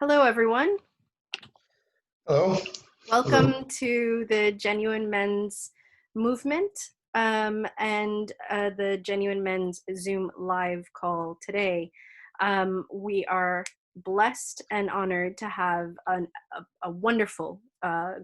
Hello, everyone. Hello. Welcome to the Genuine Men's movement and the Genuine Men's Zoom live call today. We are blessed and honored to have a wonderful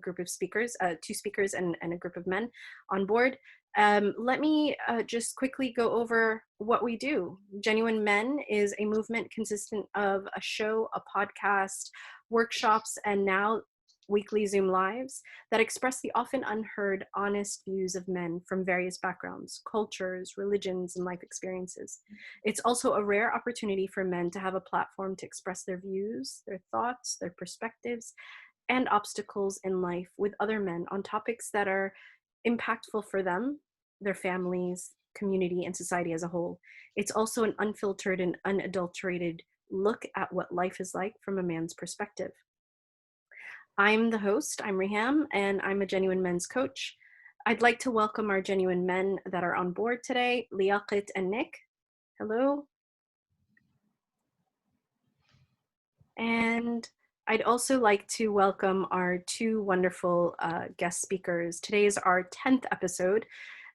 group of speakers, two speakers and a group of men on board. Let me just quickly go over what we do. Genuine Men is a movement consistent of a show, a podcast, workshops, and now weekly Zoom lives that express the often unheard, honest views of men from various backgrounds, cultures, religions, and life experiences. It's also a rare opportunity for men to have a platform to express their views, their thoughts, their perspectives, and obstacles in life with other men on topics that are impactful for them, their families, community, and society as a whole. It's also an unfiltered and unadulterated look at what life is like from a man's perspective. I'm the host, I'm Reham, and I'm a Genuine Men's coach. I'd like to welcome our Genuine Men that are on board today, Liaqat and Nick. Hello. And I'd also like to welcome our two wonderful guest speakers. Today is our 10th episode,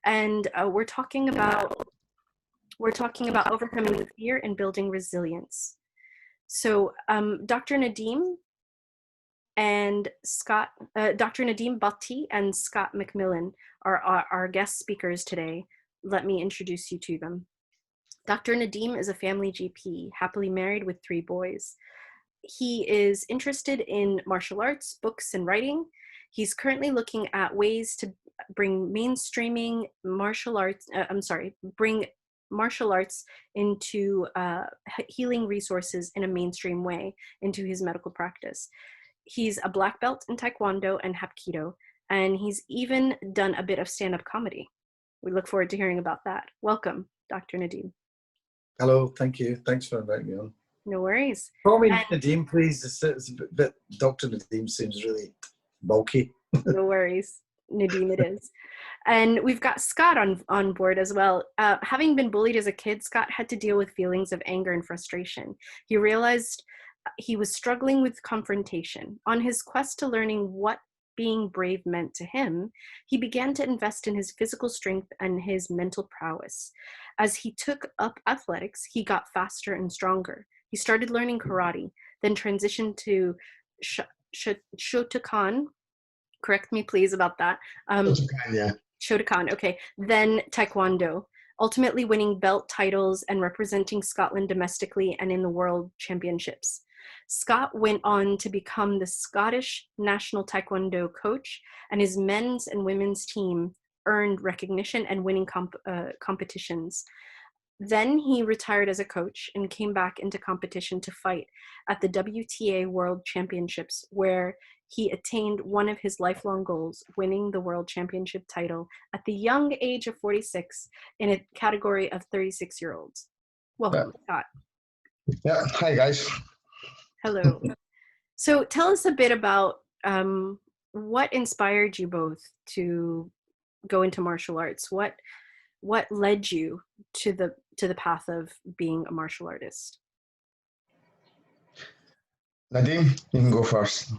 and we're talking about overcoming fear and building resilience. So Dr. Nadim and Scott, Dr. Nadim Bhatti and Scott Mcmillian are our guest speakers today. Let me introduce you to them. Dr. Nadim is a family GP, happily married with 3 boys. He is interested in martial arts, books, and writing. He's currently looking at ways to bring martial arts into healing resources in a mainstream way into his medical practice. He's a black belt in Taekwondo and Hapkido, and he's even done a bit of stand-up comedy. We look forward to hearing about that. Welcome, Dr. Nadim. Hello, thank you. Thanks for inviting me on. No worries. Call me Nadim, please. It's a bit, Dr. Nadim seems really bulky. No worries. Nadim it is. And we've got Scott on board as well. Having been bullied as a kid, Scott had to deal with feelings of anger and frustration. He realized he was struggling with confrontation. On his quest to learning what being brave meant to him, he began to invest in his physical strength and his mental prowess. As he took up athletics, he got faster and stronger. He started learning karate, then transitioned to Shotokan. Correct me, please, about that. Yeah. Shotokan, okay. Then Taekwondo, ultimately winning belt titles and representing Scotland domestically and in the World Championships. Scott went on to become the Scottish national Taekwondo coach, and his men's and women's team earned recognition and winning competitions. Then he retired as a coach and came back into competition to fight at the WTA World Championships, where he attained one of his lifelong goals, winning the World Championship title at the young age of 46 in a category of 36-year-olds. Welcome, Scott. Yeah, hi guys. Hello. So tell us a bit about what inspired you both to go into martial arts. What led you to the path of being a martial artist? Nadim, you can go first.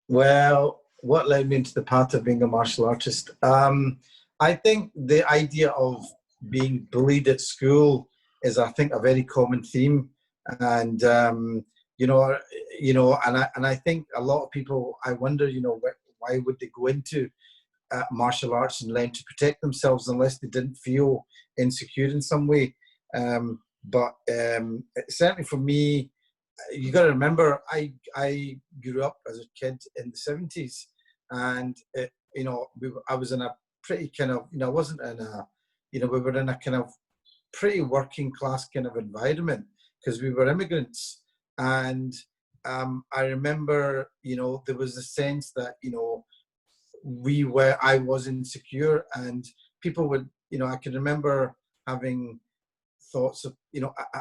Well, what led me into the path of being a martial artist? I think the idea of being bullied at school is, I think, a very common theme. And and I think a lot of people, I wonder, why would they go into martial arts and learn to protect themselves unless they didn't feel insecure in some way. But certainly for me, you got to remember, I grew up as a kid in the 70s, and I was in a pretty kind of, I wasn't in a, we were in a kind of pretty working class kind of environment, because we were immigrants. And I remember, there was a sense that, I was insecure, and people would, I can remember having thoughts of,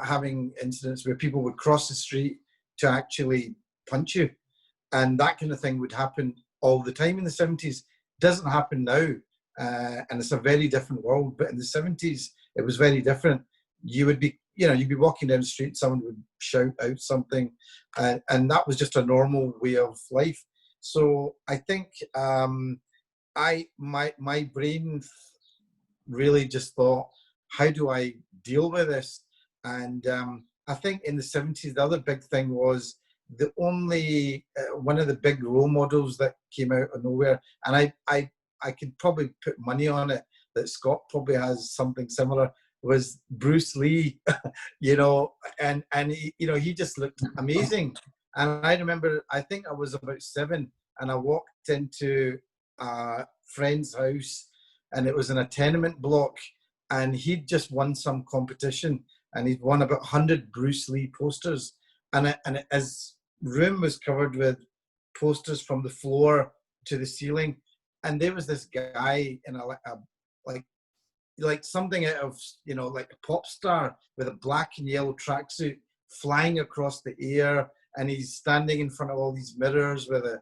having incidents where people would cross the street to actually punch you. And that kind of thing would happen all the time in the 70s. Doesn't happen now. And it's a very different world. But in the 70s, it was very different. You would be, you know, you'd be walking down the street, someone would shout out something, and that was just a normal way of life. So I think my brain really just thought, how do I deal with this? And I think in the 70s, the other big thing was the only one of the big role models that came out of nowhere, and I could probably put money on it that Scott probably has something similar, was Bruce Lee. You know, and he, you know, he just looked amazing. And I remember, I think I was about 7, and I walked into a friend's house, and it was in a tenement block, and he'd just won some competition, and he'd won about 100 Bruce Lee posters, and his room was covered with posters from the floor to the ceiling, and there was this guy in a like something out of, you know, like a pop star with a black and yellow tracksuit flying across the air, and he's standing in front of all these mirrors with the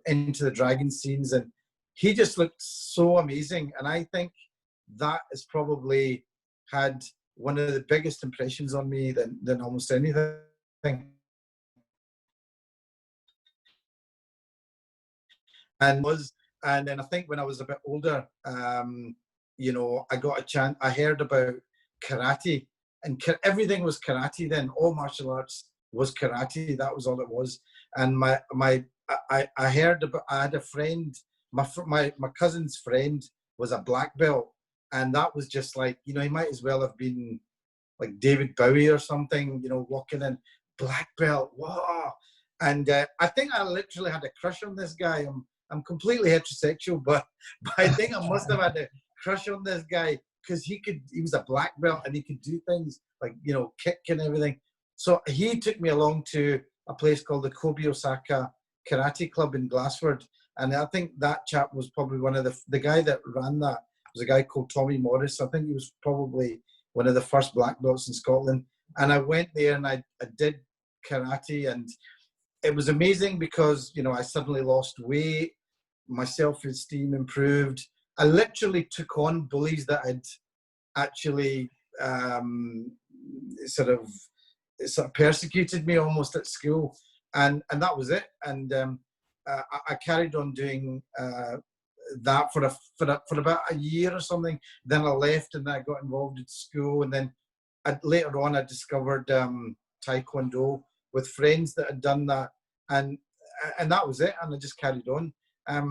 Into the Dragon scenes, and he just looked so amazing. And I think that has probably had one of the biggest impressions on me than almost anything. And then I think when I was a bit older, you know, I got a chance. I heard about karate, and everything was karate then. All martial arts was karate. That was all it was. And I heard about. I had a friend. My cousin's friend was a black belt, and that was just like, you know, he might as well have been like David Bowie or something. You know, walking in black belt. Wow. And I think I literally had a crush on this guy. I'm completely heterosexual, but I think I must have had a crush on this guy because he was a black belt and he could do things like, you know, kick and everything. So he took me along to a place called the Kobe Osaka Karate Club in Glassford. And I think that chap was probably one of the guy that ran that was a guy called Tommy Morris. I think he was probably one of the first black belts in Scotland. And I went there and I did karate, and it was amazing because, you know, I suddenly lost weight. My self-esteem improved. I literally took on bullies that had actually sort of persecuted me almost at school, and that was it. And I carried on doing that for about a year or something. Then I left, and I got involved in school, and then later on I discovered Taekwondo with friends that had done that, and that was it. And I just carried on. I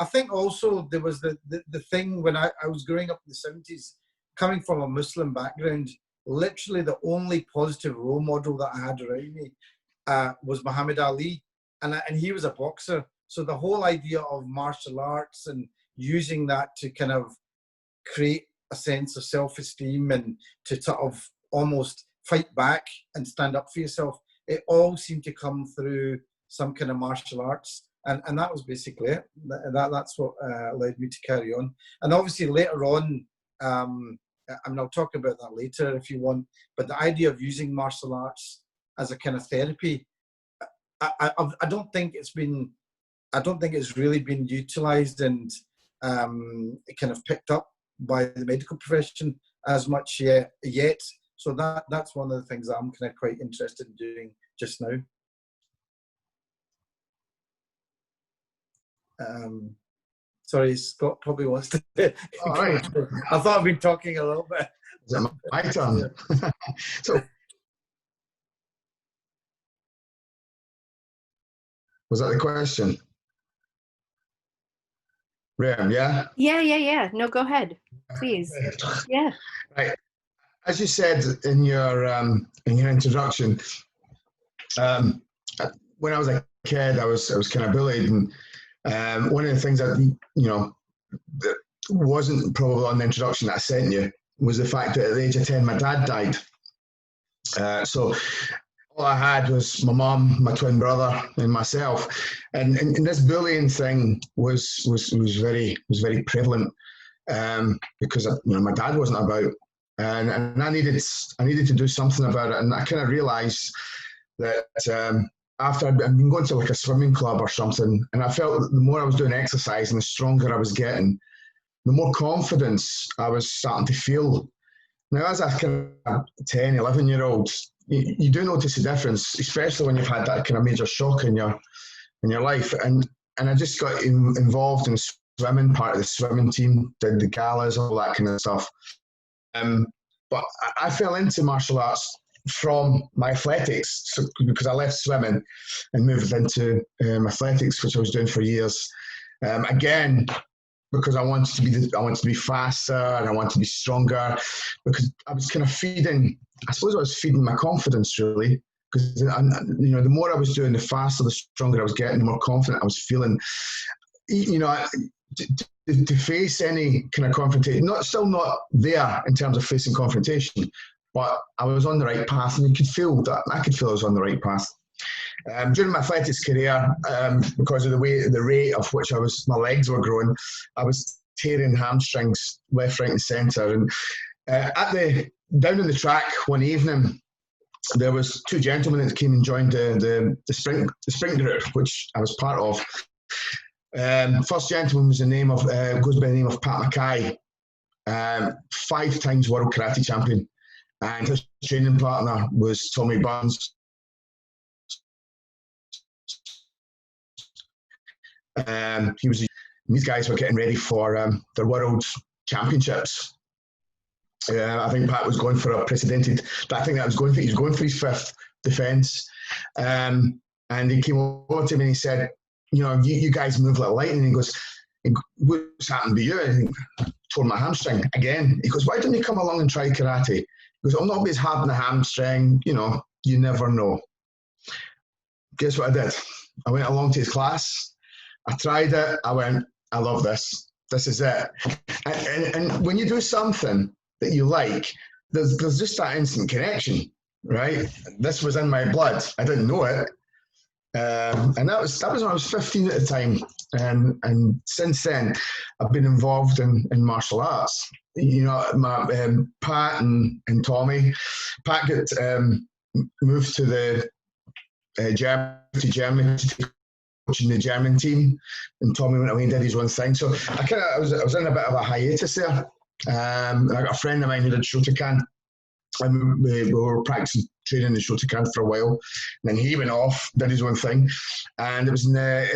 think also there was the thing when I was growing up in the 70s, coming from a Muslim background, literally the only positive role model that I had around me was Muhammad Ali, and he was a boxer. So the whole idea of martial arts and using that to kind of create a sense of self-esteem and to sort of almost fight back and stand up for yourself, it all seemed to come through some kind of martial arts, and that was basically it. That's what led me to carry on. And obviously later on, I mean, I'll talk about that later if you want, but the idea of using martial arts as a kind of therapy, I don't think it's really been utilized and kind of picked up by the medical profession as much yet. So that's one of the things that I'm kind of quite interested in doing just now. Sorry, Scott probably wants to. All right. I thought I've been talking a little bit. Is it my turn? So, was that the question? Graham, yeah? Yeah. No, go ahead, please. Yeah. Right. As you said in your introduction, when I was a kid, I was kind of bullied, and one of the things that, you know, that wasn't probably on the introduction that I sent you was the fact that at the age of 10, my dad died. So all I had was my mum, my twin brother, and myself. And this bullying thing was very prevalent because, you know, my dad wasn't about, and I needed to do something about it. And I kind of realised that after I'd been going to like a swimming club or something, and I felt that the more I was doing exercise and the stronger I was getting, the more confidence I was starting to feel. Now, as a kind of 10, 11-year-old, you do notice a difference, especially when you've had that kind of major shock in your life. And I just got involved in swimming, part of the swimming team, did the galas, all that kind of stuff. But I fell into martial arts from my athletics, because I left swimming and moved into athletics, which I was doing for years. Again, because I wanted to be faster and I wanted to be stronger, because I was kind of feeding my confidence, really. Because the more I was doing, the faster, the stronger I was getting, the more confident I was feeling. To face any kind of confrontation, still not there in terms of facing confrontation, but I was on the right path, and I could feel I was on the right path. During my athletics career, because of the rate of which my legs were growing, I was tearing hamstrings left, right, and centre. And down in the track one evening, there was two gentlemen that came and joined the sprint group, which I was part of. First gentleman was goes by the name of Pat Mackay, 5 times world karate champion, and his training partner was Tommy Burns. These guys were getting ready for their world championships. I think Pat was going for a precedented. He was going for his 5th defence, and he came over to me and he said, you guys move like lightning. And he goes, what's happened to you? And I tore my hamstring again. He goes, why don't you come along and try karate? He goes, I'll not be as hard on the hamstring. You never know. Guess what I did? I went along to his class. I tried it. I went, I love this. This is it. And when you do something that you like, there's just that instant connection, right? This was in my blood. I didn't know it. And that was when I was 15 at the time, and since then I've been involved in martial arts. Pat and Tommy. Pat got moved to Germany to take coaching the German team, and Tommy went away and did his own thing. So I was in a bit of a hiatus there. I got a friend of mine who did Shotokan, and we were practicing training in Shotokan for a while. And then he went off, did his own thing. And it was in the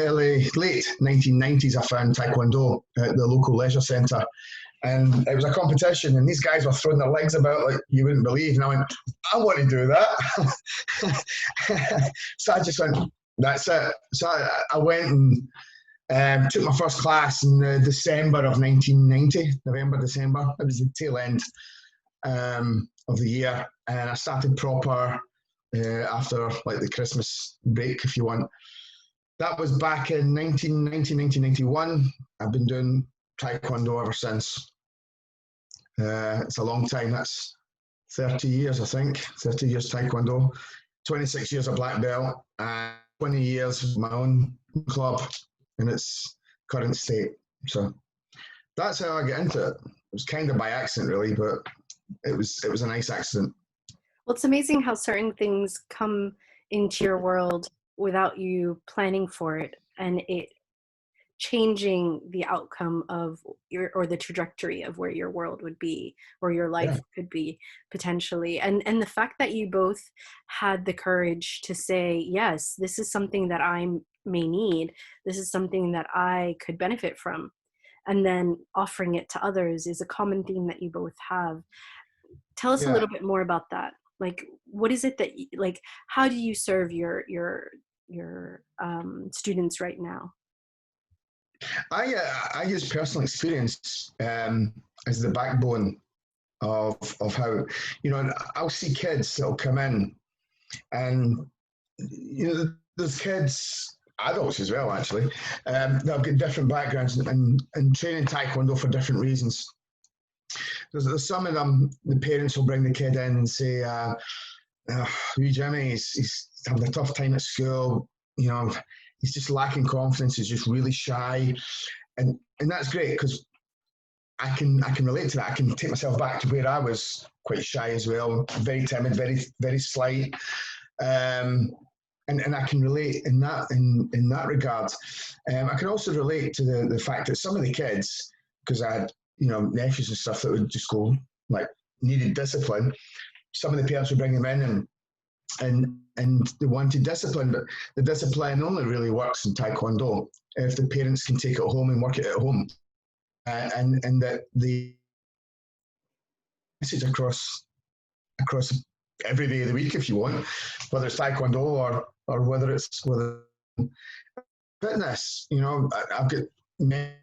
late 1990s, I found Taekwondo at the local leisure centre. And it was a competition, and these guys were throwing their legs about like you wouldn't believe. And I went, I want to do that. So I just went, that's it. So I went and took my first class in December of 1990, November, December. It was the tail end of the year, and I started proper after like the Christmas break, if you want. That was back in 1991. I've been doing Taekwondo ever since. It's a long time. That's 30 years, I think. 30 years Taekwondo, 26 years of black belt, and 20 years of my own club in its current state. So that's how I got into it. It was kind of by accident, really, but it was a nice accident. Well, it's amazing how certain things come into your world without you planning for it, and it changing the outcome of or the trajectory of where your world would be, or your life could be potentially. And the fact that you both had the courage to say, yes, this is something that I may need, this is something that I could benefit from, and then offering it to others is a common theme that you both have. Tell us a little bit more about that. Like, what is it that, how do you serve your students right now? I use personal experience as the backbone of how, I'll see kids that'll come in, and, there's kids, adults as well, actually, they'll get different backgrounds and training Taekwondo for different reasons. There's some of them, the parents will bring the kid in and say, Jimmy, he's having a tough time at school, he's just lacking confidence, he's just really shy. And that's great, because I can relate to that. I can take myself back to where I was quite shy as well, very timid, very, very slight. And I can relate in that regard. I can also relate to the fact that some of the kids, because I had nephews and stuff that would just go, like, needed discipline. Some of the parents would bring them in and they wanted discipline, but the discipline only really works in Taekwondo if the parents can take it home and work it at home. And that the message across every day of the week, if you want, whether it's Taekwondo or whether it's fitness. I've got men,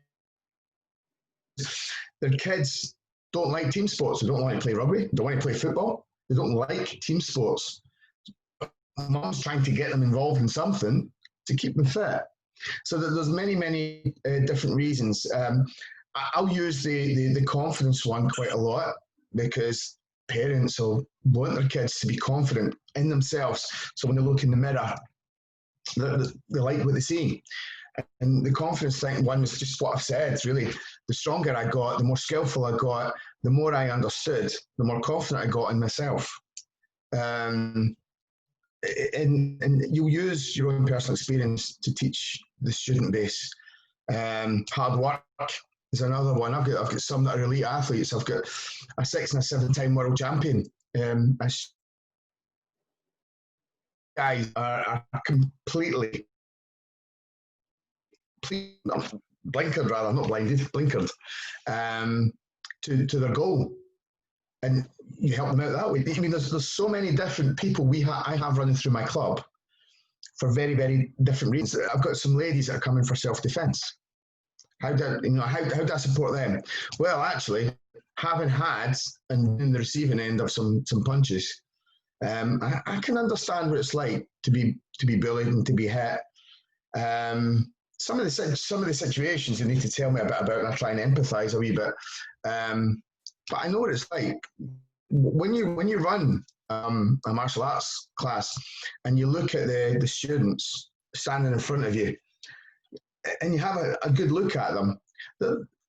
their kids don't like team sports. They don't want to play rugby. They don't want to play football. They don't like team sports. Mom's trying to get them involved in something to keep them fit. So there's many different reasons. I'll use the confidence one quite a lot, because parents will want their kids to be confident in themselves. So when they look in the mirror, they like what they see. And the confidence thing one was just what I've said, really. The stronger I got, the more skillful I got, the more I understood, the more confident I got in myself. And you'll use your own personal experience to teach the student base. Hard work is another one. I've got some that are elite athletes. I've got a 6 and a 7-time world champion. Guys are completely blinkered, rather, not blinded, blinkered to their goal. And you help them out that way. I mean, there's so many different people I have running through my club for very, very different reasons. I've got some ladies that are coming for self-defense. How do I support them? Well, actually, having had and in the receiving end of some punches, I can understand what it's like to be bullied and to be hit. Some of the situations you need to tell me a bit about, and I try and empathise a wee bit. But I know what it's like when you run a martial arts class and you look at the students standing in front of you, and you have a good look at them.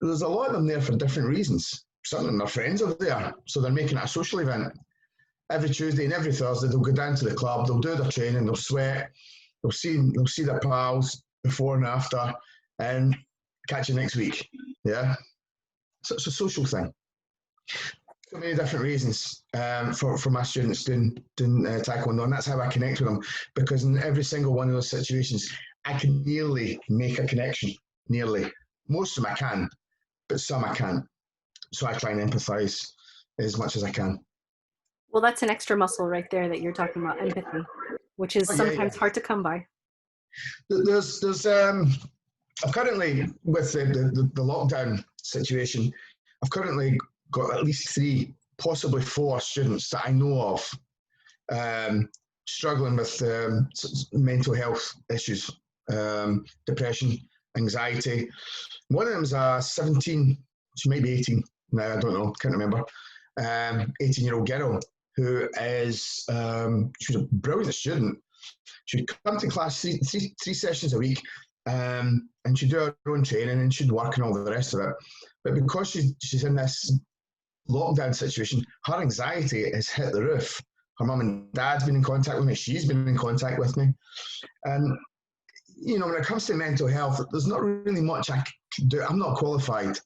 There's a lot of them there for different reasons. Some of them, their friends are there, so they're making it a social event. Every Tuesday and every Thursday, they'll go down to the club, they'll do their training, they'll sweat, they'll see their pals before and after, and catch you next week. Yeah, so it's a social thing. So many different reasons for my students doing Taekwondo, and that's how I connect with them, because in every single one of those situations, I can nearly make a connection. Nearly. Most of them I can, but some I can't. So I try and empathise as much as I can. Well, that's an extra muscle right there that you're talking about, empathy, which is sometimes hard to come by. There's I've currently, with the lockdown situation, I've currently got at least 3, possibly 4 students that I know of struggling with mental health issues, depression, anxiety. One of them is a 17, she might be 18 now, I don't know, can't remember, 18-year-old girl who is, she was a brilliant student. She'd come to class three sessions a week, and she'd do her own training and she'd work and all the rest of it. But because she's in this lockdown situation, her anxiety has hit the roof. Her mum and dad's been in contact with me. She's been in contact with me. And, when it comes to mental health, there's not really much I can do. I'm not qualified.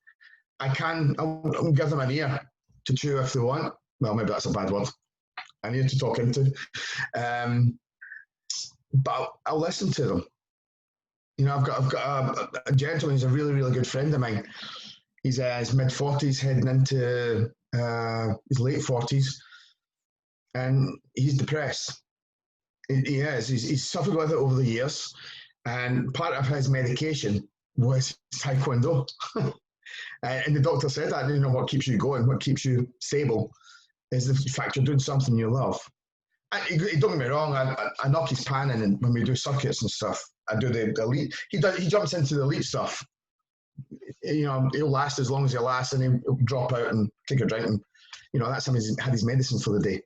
I'll give them an ear to chew if they want. Well, maybe that's a bad word. An ear to talk into. But I'll listen to them. I've got a gentleman who's a really, really good friend of mine. He's his mid-40s, heading into his late 40s, and he's depressed. He is. He's suffered with it over the years, and part of his medication was Taekwondo. And the doctor said that, what keeps you going, what keeps you stable, is the fact you're doing something you love. Don't get me wrong, I knock his pan in, and when we do circuits and stuff, I do the elite. He jumps into the elite stuff. He'll last as long as he lasts, and he'll drop out and take a drink, and that's how he's had his medicine for the day.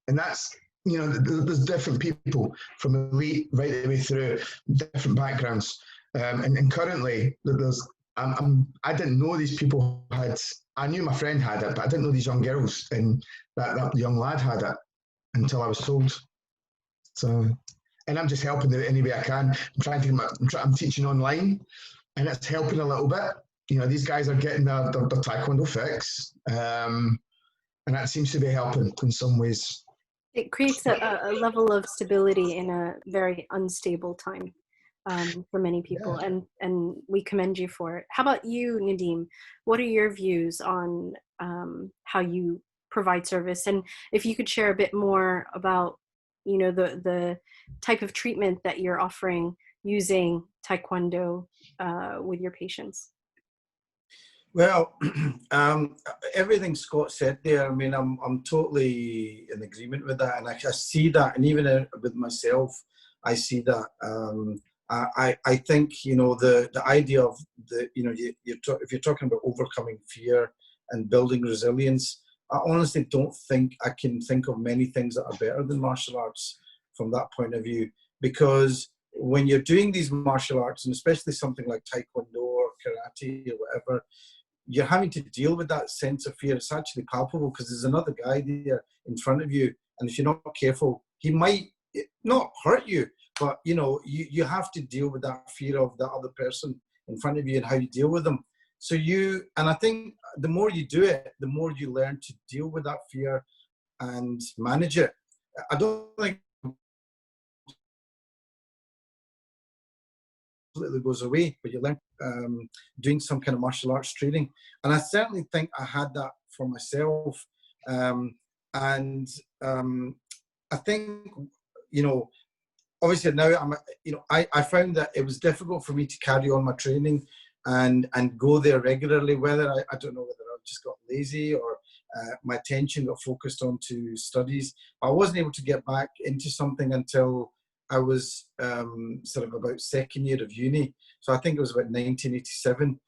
And that's, there's different people from elite right the way through, different backgrounds, and currently I didn't know these people had. I knew my friend had it, but I didn't know these young girls and that young lad had it until I was told. So, and I'm just helping any way I can. I'm teaching online, and it's helping a little bit. these guys are getting their taekwondo fix, and that seems to be helping in some ways. It creates a level of stability in a very unstable time for many people, Yeah. and we commend you for it. How about you, Nadim? What are your views on how you provide service, and if you could share a bit more about the type of treatment that you're offering using Taekwondo with your patients? Well, everything Scott said there, I mean, I'm totally in agreement with that, and I see that, and even with myself, I see that. I think the idea of if you're talking about overcoming fear and building resilience, I honestly don't think I can think of many things that are better than martial arts from that point of view, because when you're doing these martial arts, and especially something like Taekwondo or karate or whatever, you're having to deal with that sense of fear. It's actually palpable because there's another guy there in front of you, and if you're not careful, he might not hurt you, but you have to deal with that fear of that other person in front of you and how you deal with them. And I think the more you do it, the more you learn to deal with that fear and manage it. I don't think completely goes away, but you learn doing some kind of martial arts training. And I certainly think I had that for myself. I think, obviously now I found that it was difficult for me to carry on my training and go there regularly, whether I don't know whether I just got lazy or my attention got focused onto studies. I wasn't able to get back into something until I was sort of about second year of uni. So I think it was about 1987,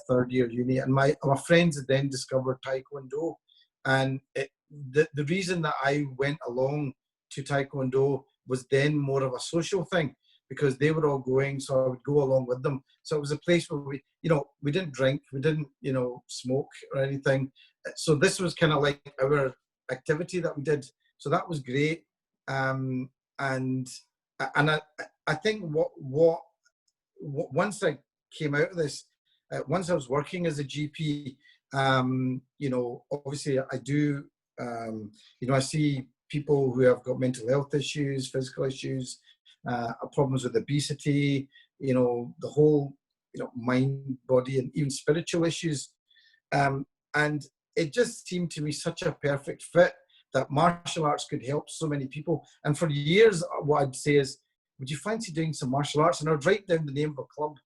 third year uni. And my friends had then discovered Taekwondo. And the reason that I went along to Taekwondo was then more of a social thing, because they were all going, so I would go along with them. So it was a place where we didn't drink, we didn't, smoke or anything. So this was kind of like our activity that we did. So that was great. And I think what once I came out of this, once I was working as a GP, obviously I do, I see people who have got mental health issues, physical issues, problems with obesity, the whole, mind, body, and even spiritual issues. And it just seemed to me such a perfect fit that martial arts could help so many people. And for years, what I'd say is, would you fancy doing some martial arts? And I'd write down the name of a club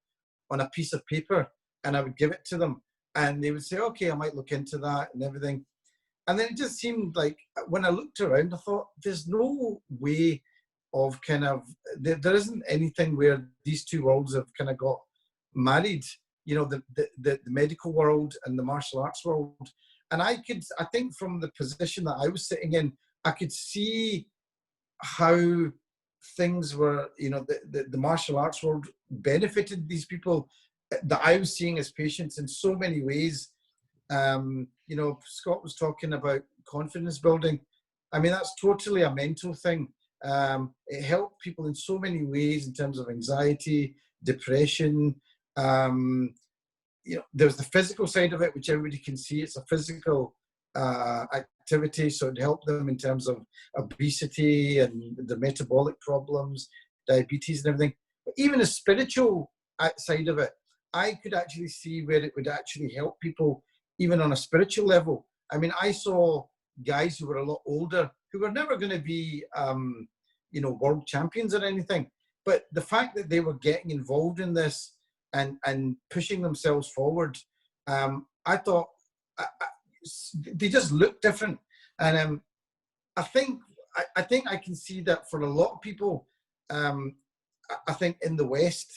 on a piece of paper and I would give it to them. And they would say, okay, I might look into that and everything. And then it just seemed like, when I looked around, I thought, there's no way of there isn't anything where these two worlds have kind of got married, the medical world and the martial arts world. And I think from the position that I was sitting in, I could see how things were, the martial arts world benefited these people that I was seeing as patients in so many ways. Scott was talking about confidence building. I mean, that's totally a mental thing. It helped people in so many ways in terms of anxiety, depression. There's the physical side of it, which everybody can see. It's a physical activity, so it helped them in terms of obesity and the metabolic problems, diabetes and everything. But even the spiritual side of it, I could actually see where it would actually help people even on a spiritual level. I mean, I saw guys who were a lot older who were never going to be, world champions or anything. But the fact that they were getting involved in this and pushing themselves forward, I thought they just looked different. And I think I can see that for a lot of people. I think in the West,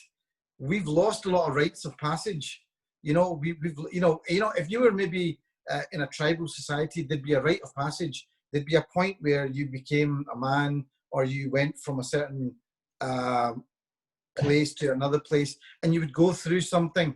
we've lost a lot of rites of passage. If you were maybe in a tribal society, there'd be a rite of passage. There'd be a point where you became a man, or you went from a certain place to another place, and you would go through something.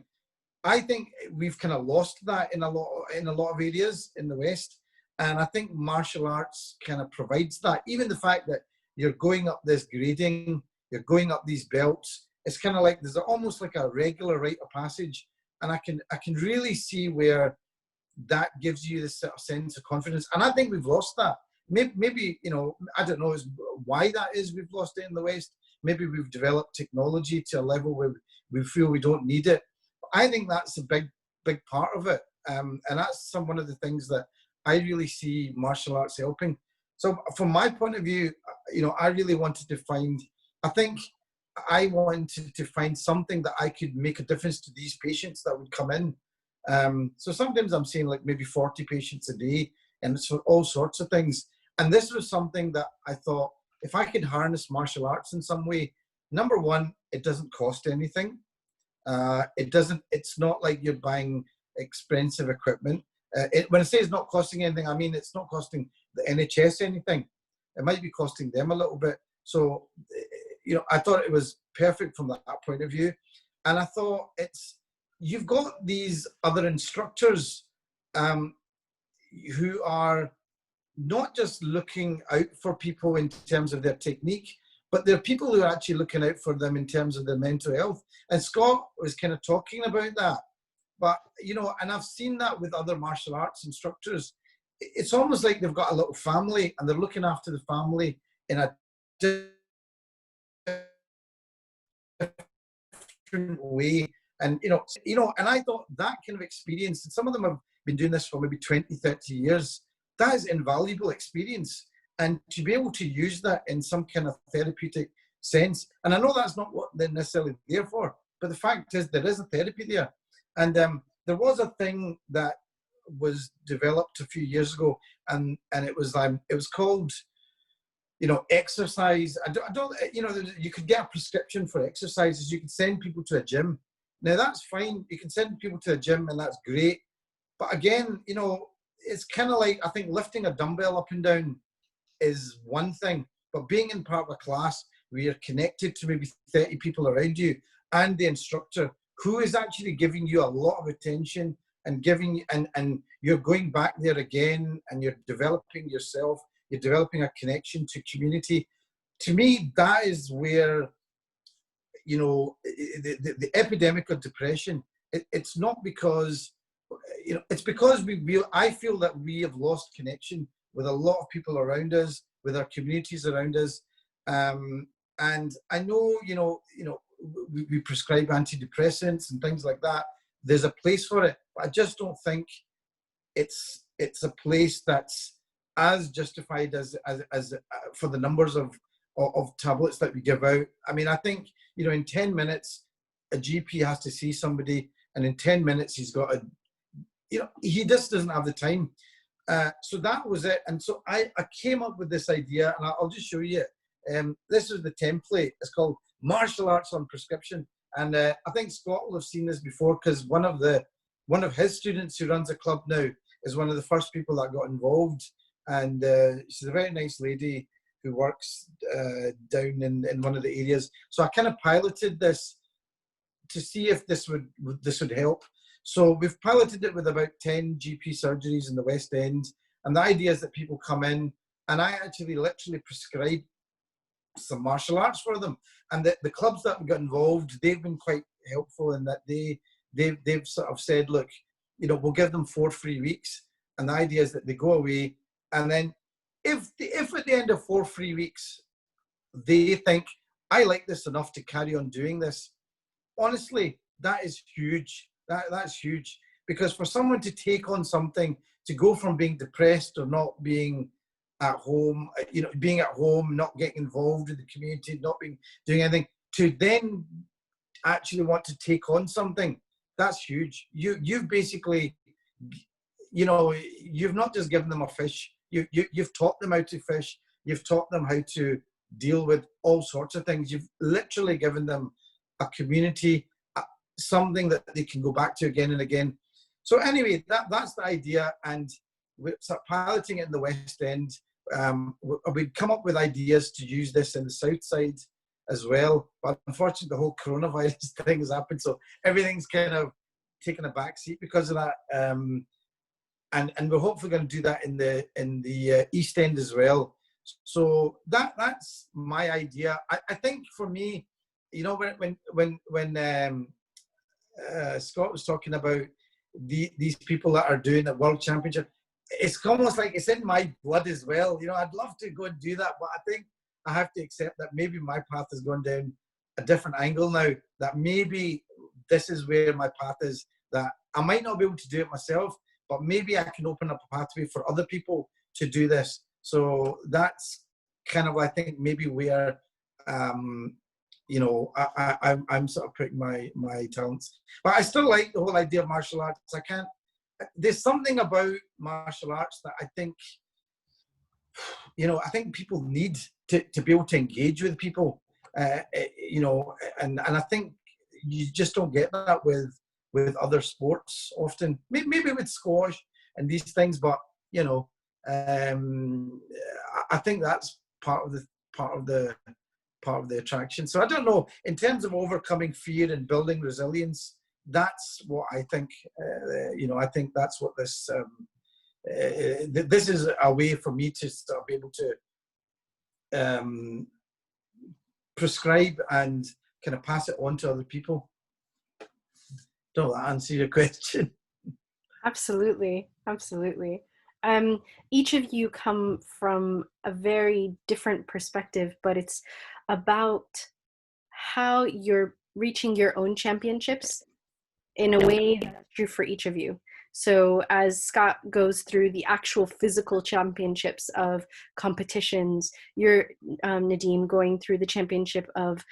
I think we've kind of lost that in a lot of areas in the West, and I think martial arts kind of provides that. Even the fact that you're going up this grading, you're going up these belts, it's kind of like there's almost like a regular rite of passage. and I can really see where that gives you this sort of sense of confidence. And I think we've lost that. Maybe you know, I don't know why that is. We've lost it in the West. Maybe we've developed technology to a level where we feel we don't need it. I think that's a big part of it, and that's one of the things that I really see martial arts helping. So from my point of view, you know, I really wanted to find, I think I wanted to find something that I could make a difference to these patients that would come in. So sometimes I'm seeing like maybe 40 patients a day, and it's for all sorts of things. And this was something that I thought, if I could harness martial arts in some way, number one, it doesn't cost anything. It's not like you're buying expensive equipment. When I say it's not costing anything, I mean it's not costing the NHS anything. It might be costing them a little bit. So, you know, I thought it was perfect from that point of view. And I thought you've got these other instructors who are not just looking out for people in terms of their technique, but there are people who are actually looking out for them in terms of their mental health. And Scott was kind of talking about that. But, you know, and I've seen that with other martial arts instructors. It's almost like they've got a little family and they're looking after the family in a different way. And, you know, and I thought that kind of experience, and some of them have been doing this for maybe 20, 30 years, that is invaluable experience. And to be able to use that in some kind of therapeutic sense, and I know that's not what they're necessarily there for, but the fact is there is a therapy there. And there was a thing that was developed a few years ago, and it was called, you know, exercise. I don't, you know, you could get a prescription for exercises. You can send people to a gym. Now that's fine. You can send people to a gym, and that's great. But again, you know, it's kind of like, I think lifting a dumbbell up and down is one thing, but being in part of a class where you're connected to maybe 30 people around you and the instructor who is actually giving you a lot of attention and giving, and you're going back there again, and you're developing yourself, you're developing a connection to community. To me, that is where, you know, the epidemic of depression, it's not because, you know, it's because I feel that we have lost connection with a lot of people around us, with our communities around us. And I know, you know, we prescribe antidepressants and things like that. There's a place for it, but I just don't think it's a place that's as justified as for the numbers of tablets that we give out. I mean, I think, you know, in 10 minutes, a GP has to see somebody, and in 10 minutes, he's got you know, he just doesn't have the time. So that was it. And so I came up with this idea, and I'll just show you. This is the template. It's called Martial Arts on Prescription. And I think Scott will have seen this before, because one of his students who runs a club now is one of the first people that got involved. And she's a very nice lady who works down in one of the areas. So I kind of piloted this to see if this would help. So we've piloted it with about 10 GP surgeries in the West End. And the idea is that people come in, and I actually literally prescribe some martial arts for them. And the clubs that got involved, they've been quite helpful in that they've sort of said, look, you know, we'll give them 4 free weeks. And the idea is that they go away, and then if at the end of 4 free weeks, they think, I like this enough to carry on doing this, honestly, that is huge. That's huge, because for someone to take on something, to go from being depressed or not being at home, you know, being at home, not getting involved in the community, not doing anything, to then actually want to take on something, that's huge. You've basically, you know, you've not just given them a fish. You've taught them how to fish. You've taught them how to deal with all sorts of things. You've literally given them a community, something that they can go back to again and again. So anyway, that's the idea, and we're piloting it in the West End. We'd come up with ideas to use this in the South Side as well, but unfortunately the whole coronavirus thing has happened, so everything's kind of taken a back seat because of that. And we're hopefully going to do that in the East End as well. So that's my idea. I think for me, you know, when Scott was talking about these people that are doing the World Championship. It's almost like it's in my blood as well. You know, I'd love to go and do that, but I think I have to accept that maybe my path has gone down a different angle now, that maybe this is where my path is, that I might not be able to do it myself, but maybe I can open up a pathway for other people to do this. So that's kind of, I think, maybe where, you know, I'm sort of putting my talents. But I still like the whole idea of martial arts. There's something about martial arts that I think, you know, I think people need to be able to engage with people, you know, and I think you just don't get that with other sports often. Maybe with squash and these things, but you know, I think that's part of the attraction. So I don't know, in terms of overcoming fear and building resilience, that's what I think. You know, I think that's what this this is a way for me to start be able to prescribe and kind of pass it on to other people. Don't that answer your question? Absolutely, absolutely. Each of you come from a very different perspective, but it's about how you're reaching your own championships in a way that's true for each of you. So as Scott goes through the actual physical championships of competitions, you're, Nadim, going through the championship of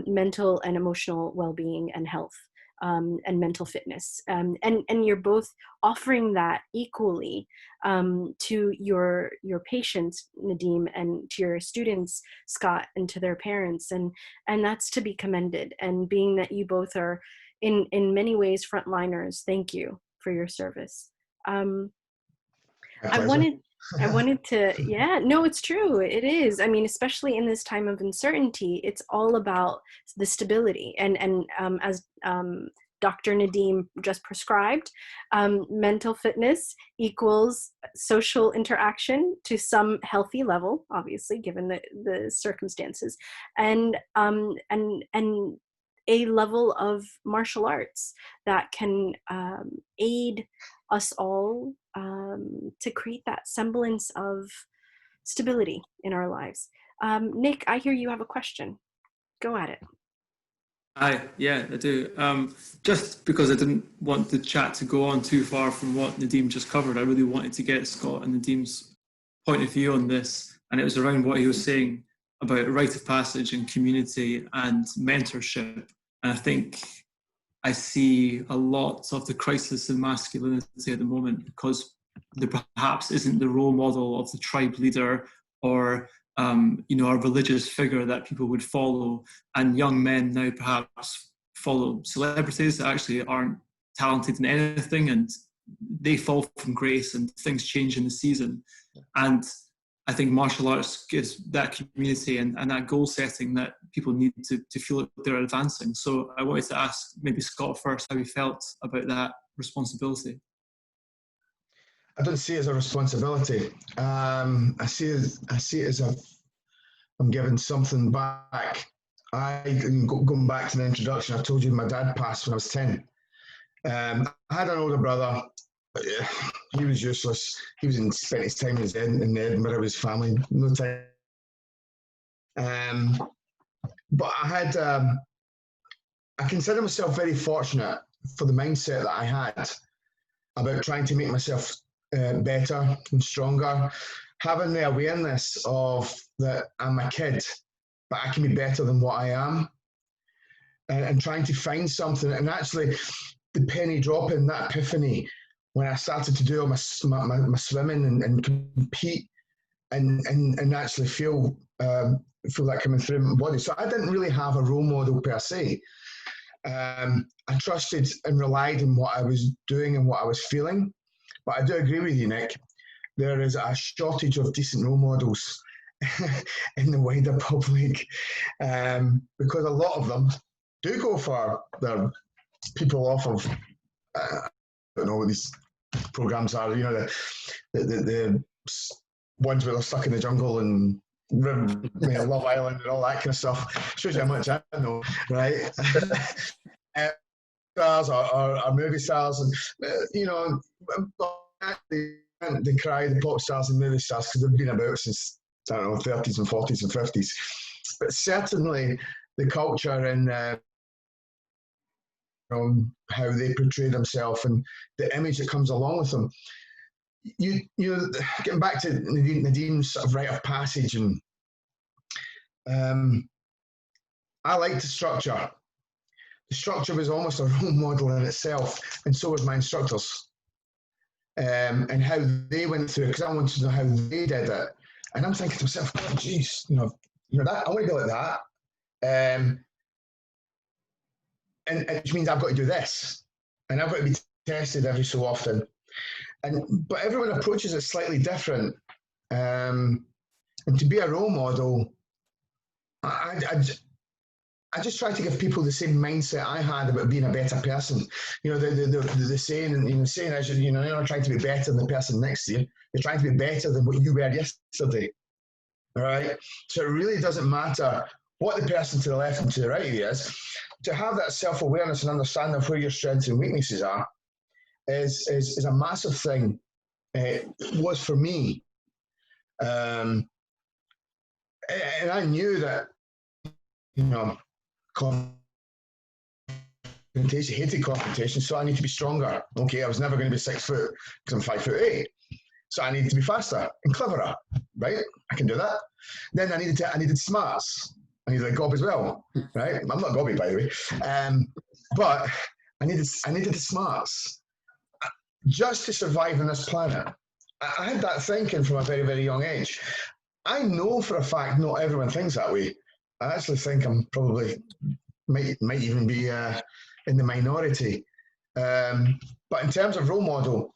mental and emotional well-being and health. And mental fitness, and you're both offering that equally to your patients, Nadim, and to your students, Scott, and to their parents, and that's to be commended. And being that you both are in many ways frontliners, thank you for your service. I wanted to, yeah, no, it's true. It is. I mean, especially in this time of uncertainty, it's all about the stability. And as Dr. Nadim just prescribed, mental fitness equals social interaction to some healthy level, obviously, given the circumstances, and a level of martial arts that can aid us all to create that semblance of stability in our lives. Nick, I hear you have a question. Go at it. Hi, yeah, I do. Just because I didn't want the chat to go on too far from what Nadim just covered, I really wanted to get Scott and Nadim's point of view on this, and it was around what he was saying about rite of passage and community and mentorship. And I think I see a lot of the crisis in masculinity at the moment because there perhaps isn't the role model of the tribe leader or you know, a religious figure that people would follow, and young men now perhaps follow celebrities that actually aren't talented in anything, and they fall from grace and things change in the season. And I think martial arts gives that community and that goal setting that people need to feel that they're advancing. So I wanted to ask maybe Scott first how he felt about that responsibility. I don't see it as a responsibility. I see it as I'm giving something back. Going back to the introduction, I told you my dad passed when I was 10. I had an older brother. He was useless. He spent his time in Edinburgh with his family, no time. But I consider myself very fortunate for the mindset that I had about trying to make myself better and stronger, having the awareness of that I'm a kid, but I can be better than what I am, and trying to find something. And actually, the penny dropping, that epiphany, when I started to do all my swimming and compete and actually feel that coming through my body. So I didn't really have a role model per se. I trusted and relied on what I was doing and what I was feeling. But I do agree with you, Nick. There is a shortage of decent role models in the wider public, because a lot of them do go for their people off of, I don't know what these programs are, you know, the ones where they're stuck in the jungle and Love Island and all that kind of stuff. Shows you how much I know, right? stars or movie stars, and you know, they cry the pop stars and movie stars because they've been about since, I don't know, 30s and 40s and 50s. But certainly the culture and how they portray themselves and the image that comes along with them. You getting back to Nadim's sort of rite of passage, and I like the structure. The structure was almost a role model in itself, and so was my instructors. And how they went through it, because I wanted to know how they did it. And I'm thinking to myself, oh, geez, you know that I want to go like that. And which means I've got to do this, and I've got to be tested every so often. But everyone approaches it slightly different. And to be a role model, I just try to give people the same mindset I had about being a better person. You know, the saying, and the saying is, you're not trying to be better than the person next to you. You're trying to be better than what you were yesterday. All right. So it really doesn't matter what the person to the left and to the right of you is. To have that self-awareness and understanding of where your strengths and weaknesses are is a massive thing. It was for me. And I knew that, confrontation, hated confrontation, so I need to be stronger. Okay, I was never going to be 6 foot because I'm 5'8". So I needed to be faster and cleverer, right? I can do that. Then I needed smarts. I needed a gob as well, right? I'm not gobby, by the way. But I needed the smarts just to survive on this planet. I had that thinking from a very, very young age. I know for a fact not everyone thinks that way. I actually think I'm probably might even be in the minority. But in terms of role model,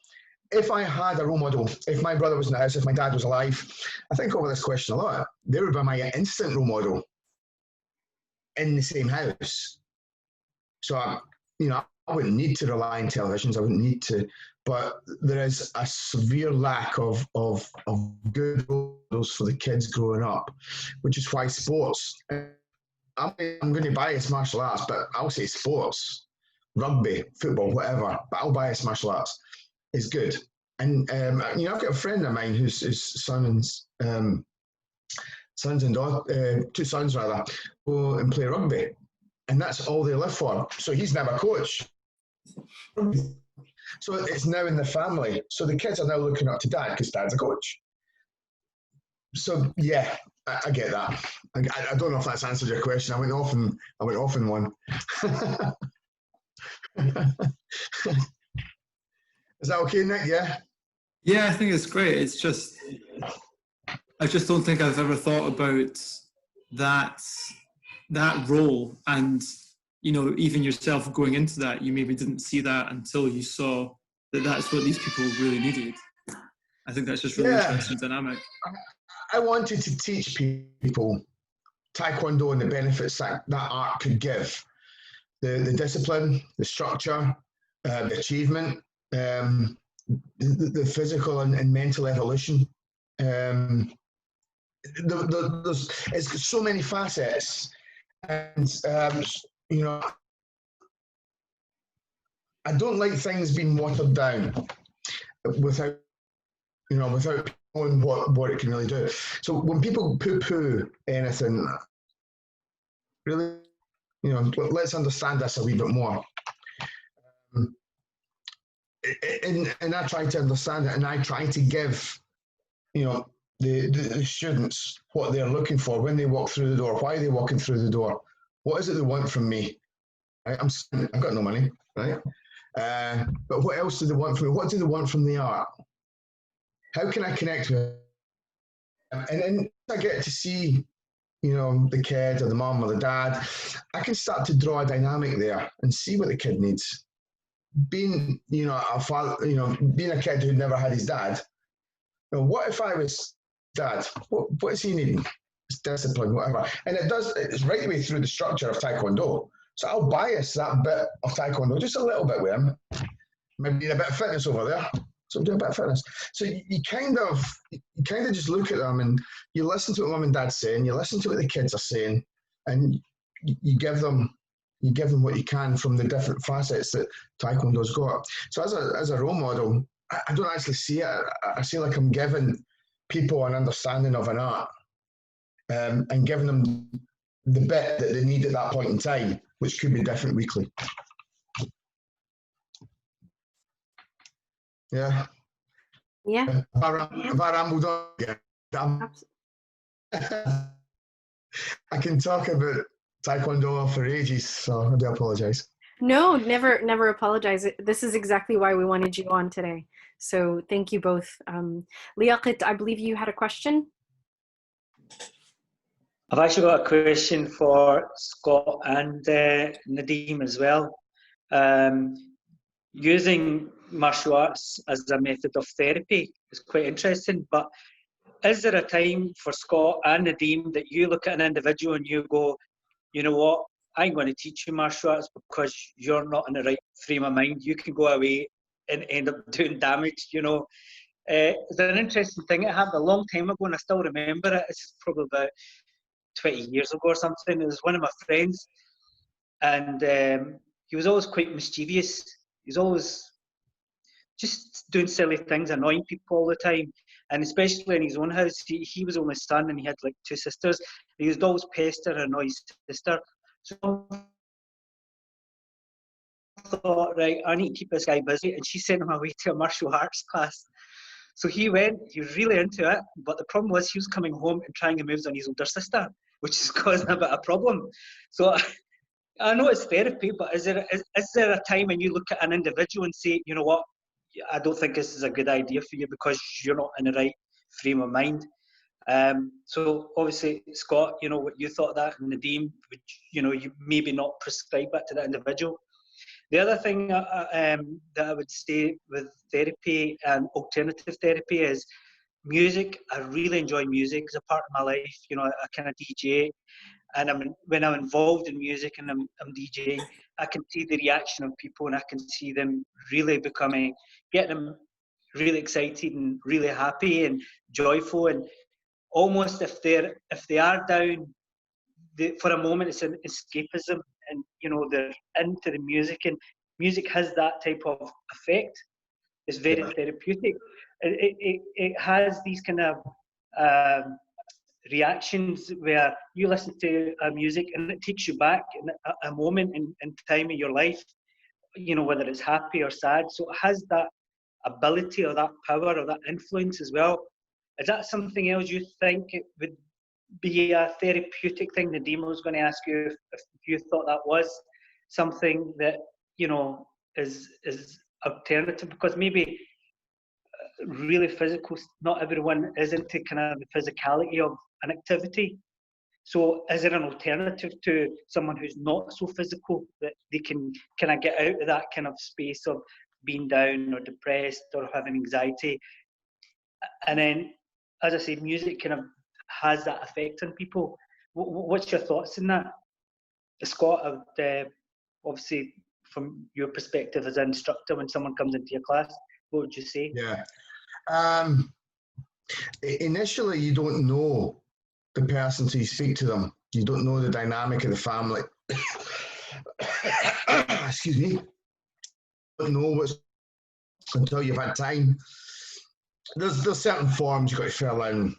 if I had a role model, if my brother was in the house, if my dad was alive, I think over this question a lot, they would be my instant role model in the same house. So, I wouldn't need to rely on televisions. I wouldn't need to, but there is a severe lack of good roles for the kids growing up, which is why sports. I'm going to bias martial arts, but I'll say sports, rugby, football, whatever. But I'll bias martial arts is good. And I've got a friend of mine whose sons and daughter, 2 sons rather, go and play rugby, and that's all they live for. So he's now a coach. So it's now in the family. So the kids are now looking up to dad because dad's a coach. So yeah, I get that. I don't know if that's answered your question. I went off in one. Is that okay, Nick? Yeah. Yeah, I think it's great. It's just, I just don't think I've ever thought about that role, and even yourself going into that, you maybe didn't see that until you saw that that's what these people really needed. I think that's just really interesting dynamic. I wanted to teach people Taekwondo and the benefits that art could give. The discipline, the structure, the achievement, the physical and mental evolution. It's so many facets. And, I don't like things being watered down without knowing what it can really do. So when people poo-poo anything, really, let's understand this a wee bit more. And I try to understand it, and I try to give, the students what they're looking for when they walk through the door. Why are they walking through the door? What is it they want from me? Right? I've got no money, right? But what else do they want from me? What do they want from the art? How can I connect with them? And then I get to see, the kid or the mum or the dad, I can start to draw a dynamic there and see what the kid needs. Being, a father, being a kid who never had his dad, what if I was dad? What is he needing? It's discipline, whatever. And it's right the way through the structure of Taekwondo. So I'll bias that bit of Taekwondo just a little bit with him. Maybe need a bit of fitness over there. So do a bit of fitness. So you kind of just look at them and you listen to what mum and dad's saying, you listen to what the kids are saying, and you give them You give them what you can from the different facets that Taekwondo's got. So as a role model, I don't actually see it. I feel like I'm giving people an understanding of an art, and giving them the bit that they need at that point in time, which could be different weekly. Yeah. Yeah. Have I rambled on again? I can talk about Taekwondo for ages, so I do apologise. No, never apologize. This is exactly why we wanted you on today. So thank you both. Liaqat, I believe you had a question? I've actually got a question for Scott and Nadeem as well. Using martial arts as a method of therapy is quite interesting, but is there a time for Scott and Nadeem that you look at an individual and you go, you know what, I'm going to teach you martial arts because you're not in the right frame of mind. You can go away and end up doing damage, you know. It's an interesting thing. It happened a long time ago and I still remember it. It's probably about 20 years ago or something. It was one of my friends and he was always quite mischievous. He's always just doing silly things, annoying people all the time. And especially in his own house, he was only son and he had like 2 sisters. He used to always pester and annoy his sister. So I thought, right, I need to keep this guy busy. And she sent him away to a martial arts class. So he went, he was really into it. But the problem was he was coming home and trying moves on his older sister, which is causing a bit of a problem. So I know it's therapy, but is there a time when you look at an individual and say, you know what, I don't think this is a good idea for you because you're not in the right frame of mind. So obviously, Scott, you know what you thought of that, and Nadeem, you know, you maybe not prescribe that to that individual. The other thing that I would say with therapy and alternative therapy is music. I really enjoy music as a part of my life. You know, I kind of DJ, and when I'm involved in music and I'm DJing, I can see the reaction of people and I can see them really getting them really excited and really happy and joyful, and almost if they are down, for a moment it's an escapism, and you know they're into the music, and music has that type of effect. It's very therapeutic. It has these kind of reactions where you listen to music and it takes you back in a moment in time in your life, you know, whether it's happy or sad. So it has that ability or that power or that influence as well. Is that something else you think it would be a therapeutic thing? Nadeem was going to ask you if you thought that was something that, you know, is alternative, because maybe really physical, not everyone is into kind of the physicality of an activity. So is there an alternative to someone who's not so physical that they can kind of get out of that kind of space of being down or depressed or having anxiety? And then, as I say, music kind of has that effect on people. What's your thoughts on that? Scott, obviously from your perspective as an instructor, when someone comes into your class, what would you say? Yeah. Initially, you don't know the person till you speak to them. You don't know the dynamic of the family. Excuse me. You don't know what's until you've had time. There's certain forms you've got to fill in,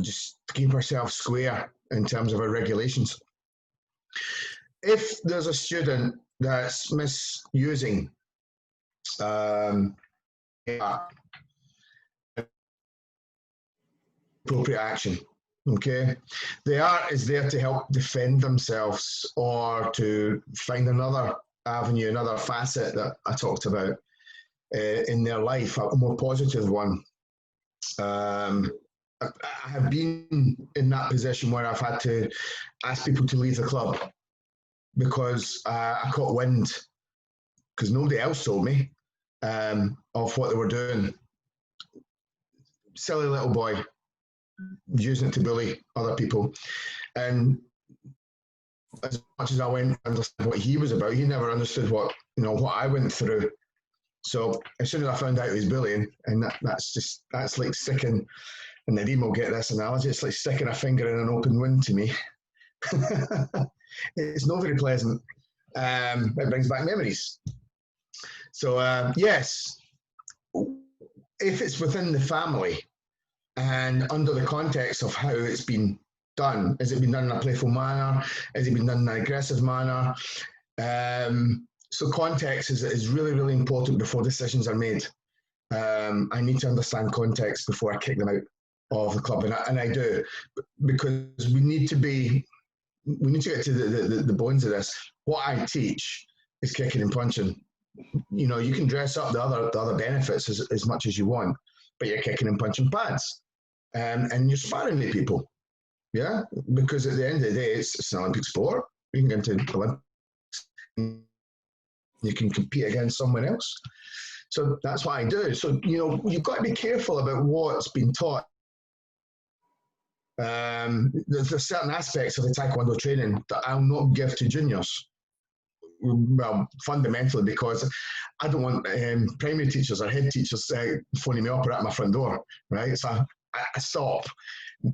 just to keep ourselves square in terms of our regulations. If there's a student that's misusing appropriate action, okay, the art is there to help defend themselves or to find another avenue, another facet that I talked about in their life, a more positive one. I have been in that position where I've had to ask people to leave the club because I caught wind, because nobody else told me, of what they were doing. Silly little boy, using it to bully other people. And as much as I went to understand what he was about, he never understood what I went through. So as soon as I found out he was bullying, and that's like sticking, and Nadeem will get this analogy, it's like sticking a finger in an open wound to me. It's not very pleasant. It brings back memories. So yes, if it's within the family and under the context of how it's been done, has it been done in a playful manner? Has it been done in an aggressive manner? So context is really, really important before decisions are made. I need to understand context before I kick them out of the club, and I do, because we need to get to the bones of this. What I teach is kicking and punching. You know, you can dress up the other benefits as much as you want, but you're kicking and punching pads, and you're sparring with people. Yeah, because at the end of the day, it's an Olympic sport. You can get into Olympics, you can compete against someone else. So that's what I do. So, you know, you've got to be careful about what's been taught. There's certain aspects of the Taekwondo training that I'll not give to juniors. Well, fundamentally because I don't want primary teachers or head teachers phoning me up or at my front door, right? So I stop.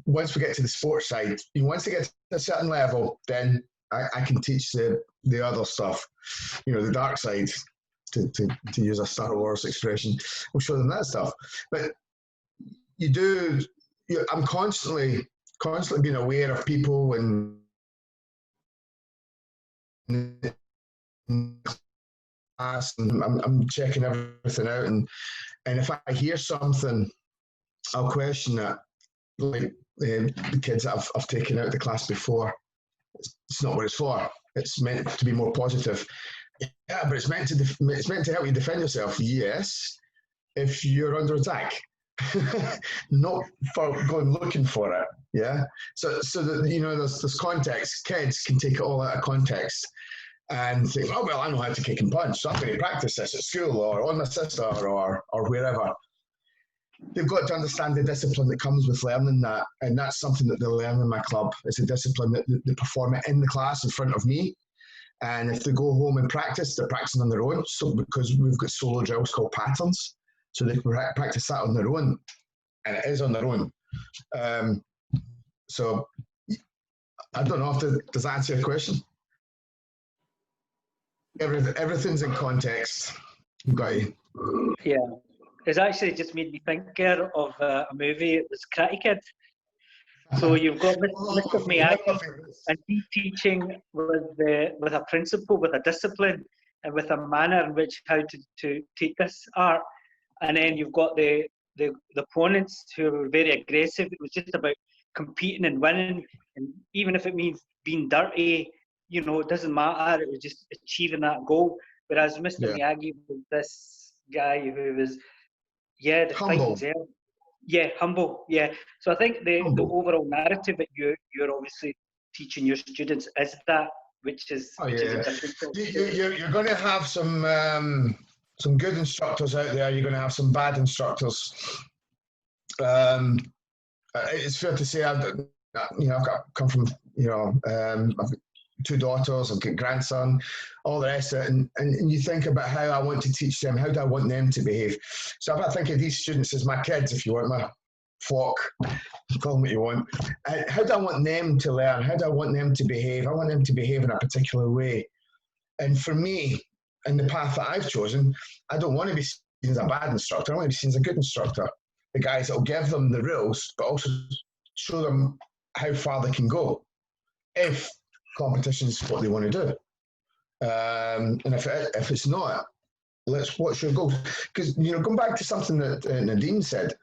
Once we get to the sports side, once they get to a certain level, then I can teach the other stuff, you know, the dark side, to use a Star Wars expression. We'll show them that stuff. But I'm constantly being aware of people and class, and I'm checking everything out, and if I hear something, I'll question it. Like the kids that I've taken out of the class before, it's not what it's for. It's meant to be more positive. Yeah, but it's meant to help you defend yourself. Yes, if you're under attack, not for going looking for it. Yeah. So that, you know, there's context. Kids can take it all out of context and think, oh well, I know how to kick and punch, so I'm going to practice this at school or on my sister or wherever. They've got to understand the discipline that comes with learning that, and that's something that they learn in my club. It's a discipline that they perform it in the class in front of me. And if they go home and practice, they're practicing on their own. So because we've got solo drills called patterns, so they can practice that on their own, and it is on their own. So I don't know does that answer your question? Everything's in context. Got you. Yeah, it's actually just made me think of a movie. It was Karate Kid. So you've got Mr. Miyagi, and he's teaching with a principle, with a discipline, and with a manner in which how to take this art. And then you've got the opponents who were very aggressive. It was just about competing and winning, and even if it means being dirty, you know, it doesn't matter. It was just achieving that goal. Whereas Mr. Miyagi was this guy who was, the humble. Yeah, humble. Yeah. So I think the overall narrative that you're obviously teaching your students is that, which is a different. You're going to have some good instructors out there. You're going to have some bad instructors. It's fair to say I've come from, you know, I've got 2 daughters, I've got a grandson, all the rest of it, and you think about how I want to teach them, how do I want them to behave. So if I think of these students as my kids, if you want, my flock, call them what you want, how do I want them to learn? How do I want them to behave? I want them to behave in a particular way. And for me, in the path that I've chosen, I don't want to be seen as a bad instructor. I want to be seen as a good instructor. The guys that will give them the rules, but also show them how far they can go if competition is what they want to do. And if it's not, what's your goal? Because, you know, going back to something that Nadine said,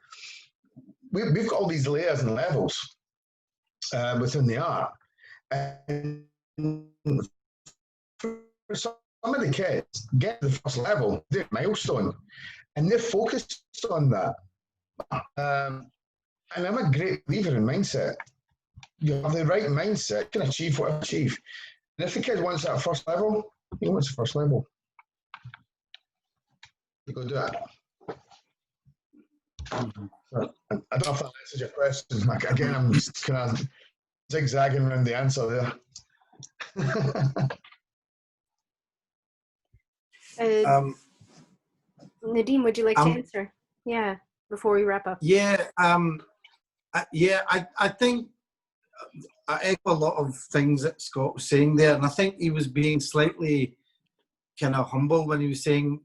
we've got all these layers and levels within the art. And for some of the kids, get to the first level, they're milestone, and they're focused on that. And I'm a great believer in mindset. You have the right mindset, you can achieve what you achieve. And if the kid wants that first level, he wants the first level. You go do it. I don't know if that answers your question. Again, I'm just kind of zigzagging around the answer there. Nadeem, would you like to answer? Yeah, before we wrap up. Yeah, I think I echo a lot of things that Scott was saying there, and I think he was being slightly kind of humble when he was saying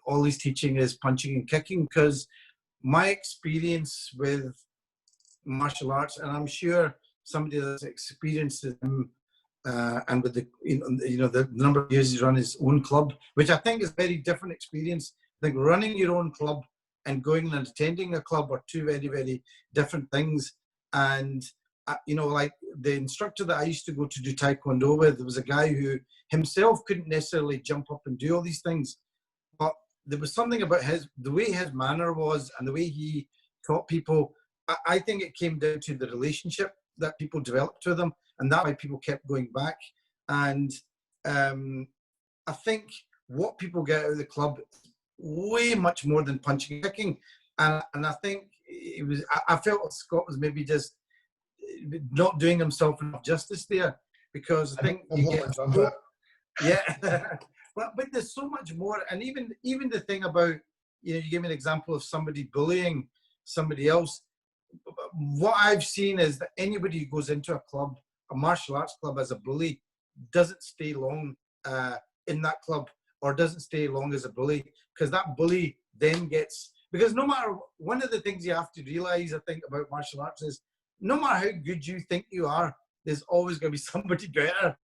all he's teaching is punching and kicking, because my experience with martial arts, and I'm sure somebody that's experienced them, and with the the number of years he's run his own club, which I think is a very different experience. I think running your own club and going and attending a club are two very, very different things. And like the instructor that I used to go to do Taekwondo with, there was a guy who himself couldn't necessarily jump up and do all these things, but there was something about the way his manner was and the way he taught people. I think it came down to the relationship that people developed with him, and that's why people kept going back. And I think what people get out of the club is way much more than punching and kicking. And I think I felt Scott was maybe just not doing himself enough justice there, because I think you get yeah. but there's so much more. And even the thing about, you gave me an example of somebody bullying somebody else. What I've seen is that anybody who goes into a club, a martial arts club, as a bully doesn't stay long in that club, or doesn't stay long as a bully, because that bully then gets, because no matter, one of the things you have to realize, I think, about martial arts is no matter how good you think you are, there's always going to be somebody better.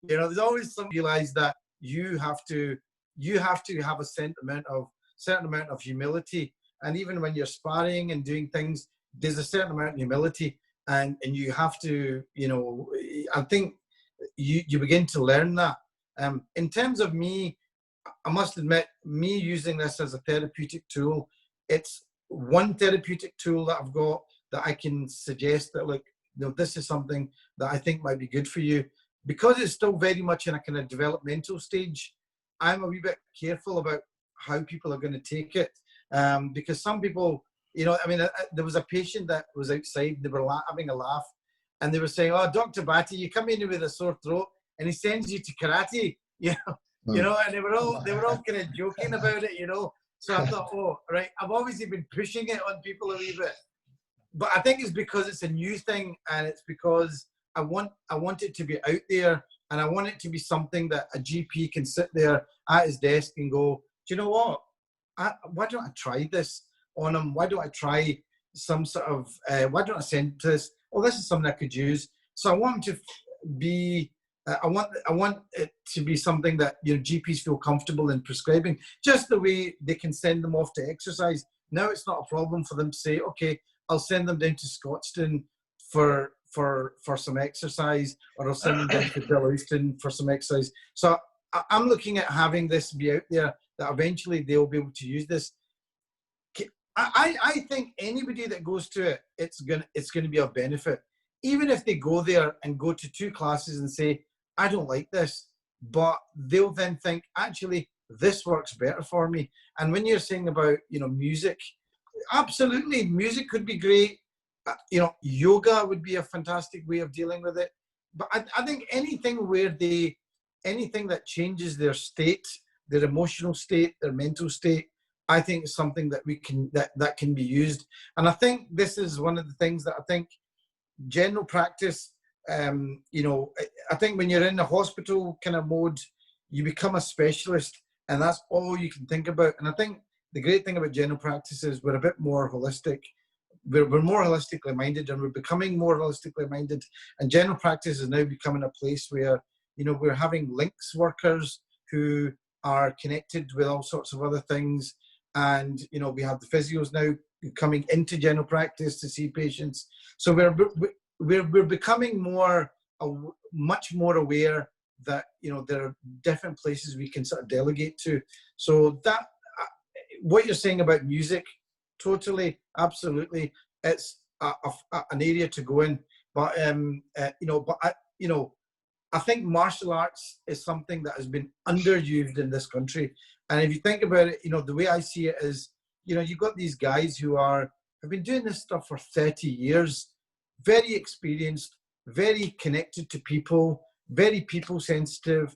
There's always some realize that you have to have a certain amount of humility. And even when you're sparring and doing things, there's a certain amount of humility, and you have to, I think you begin to learn that. In terms of me, I must admit, me using this as a therapeutic tool, it's one therapeutic tool that I've got that I can suggest that, look, this is something that I think might be good for you. Because it's still very much in a kind of developmental stage, I'm a wee bit careful about how people are going to take it. Because some people, there was a patient that was outside, they were having a laugh, and they were saying, "Oh, Dr. Batty, you come in with a sore throat and he sends you to karate," and they were all kind of joking about it, So I thought, oh, right, I've obviously been pushing it on people a wee bit. But I think it's because it's a new thing, and it's because I want it to be out there, and I want it to be something that a GP can sit there at his desk and go, "Do you know what? Why don't I try this on him? Why don't I try some sort of, why don't I send this? Oh, this is something I could use." So I want to be, I want it to be something that GPs feel comfortable in prescribing, just the way they can send them off to exercise. Now it's not a problem for them to say, "Okay, I'll send them down to Scotstoun for some exercise, or I'll send them down to Billowston for some exercise." So I'm looking at having this be out there, that eventually they'll be able to use this. I think anybody that goes to it, it's going to be of benefit. Even if they go there and go to 2 classes and say, "I don't like this," but they'll then think, "Actually, this works better for me." And when you're saying about, music, absolutely, music could be great. Yoga would be a fantastic way of dealing with it. But I think anything that changes their state, their emotional state, their mental state, I think is something that that can be used. And I think this is one of the things that I think general practice, I think when you're in the hospital kind of mode, you become a specialist, and that's all you can think about. And I think the great thing about general practice is we're a bit more holistic. We're more holistically minded, and we're becoming more holistically minded. And general practice is now becoming a place where, we're having links workers who are connected with all sorts of other things. And, we have the physios now coming into general practice to see patients. So we're becoming much more aware that, there are different places we can sort of delegate to. So that, what you're saying about music, totally, absolutely, it's an area to go in. But I think martial arts is something that has been underused in this country. And if you think about it, the way I see it is, you've got these guys who have been doing this stuff for 30 years, very experienced, very connected to people, very people sensitive,